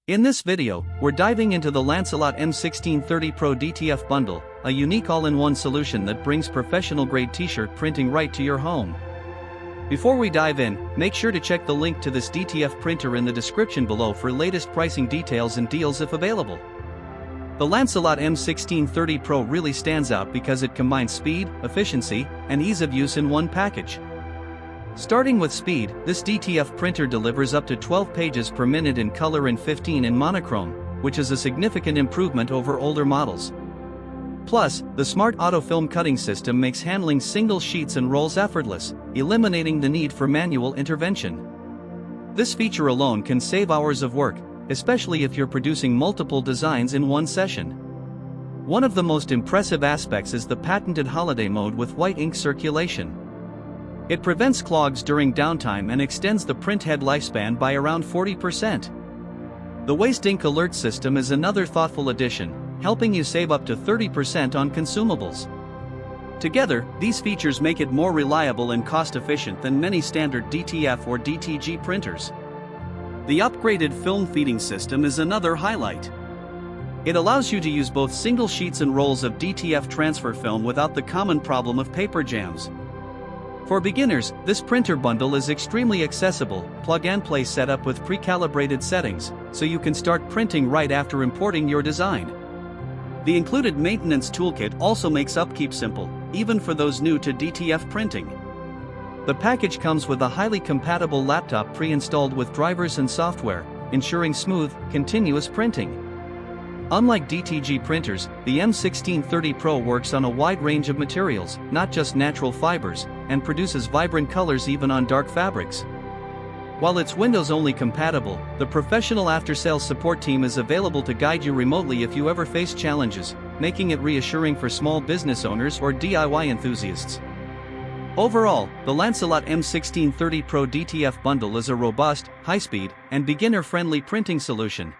In this video, we're diving into the Lancelot M1630 Pro DTF bundle, a unique all-in-one solution that brings professional-grade t-shirt printing right to your home. Before we dive in, make sure to check the link to this DTF printer in the description below for latest pricing details and deals if available. The Lancelot M1630 Pro really stands out because it combines speed, efficiency, and ease of use in one package. Starting with speed, this DTF printer delivers up to 12 pages per minute in color and 15 in monochrome, which is a significant improvement over older models. Plus, the smart autofilm cutting system makes handling single sheets and rolls effortless, eliminating the need for manual intervention. This feature alone can save hours of work, especially if you're producing multiple designs in one session. One of the most impressive aspects is the patented holiday mode with white ink circulation. It prevents clogs during downtime and extends the print head lifespan by around 40%. The waste ink alert system is another thoughtful addition, helping you save up to 30% on consumables. Together, these features make it more reliable and cost-efficient than many standard DTF or DTG printers. The upgraded film feeding system is another highlight. It allows you to use both single sheets and rolls of DTF transfer film without the common problem of paper jams. For beginners, this printer bundle is extremely accessible, plug-and-play setup with pre-calibrated settings, so you can start printing right after importing your design. The included maintenance toolkit also makes upkeep simple, even for those new to DTF printing. The package comes with a highly compatible laptop pre-installed with drivers and software, ensuring smooth, continuous printing. Unlike DTG printers, the M1630 Pro works on a wide range of materials, not just natural fibers, and produces vibrant colors even on dark fabrics. While it's Windows-only compatible, the professional after-sales support team is available to guide you remotely if you ever face challenges, making it reassuring for small business owners or DIY enthusiasts. Overall, the Lancelot M1630 Pro DTF bundle is a robust, high-speed, and beginner-friendly printing solution.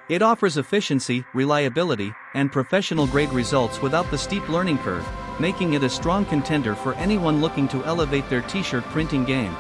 It offers efficiency, reliability, and professional-grade results without the steep learning curve, making it a strong contender for anyone looking to elevate their t-shirt printing game.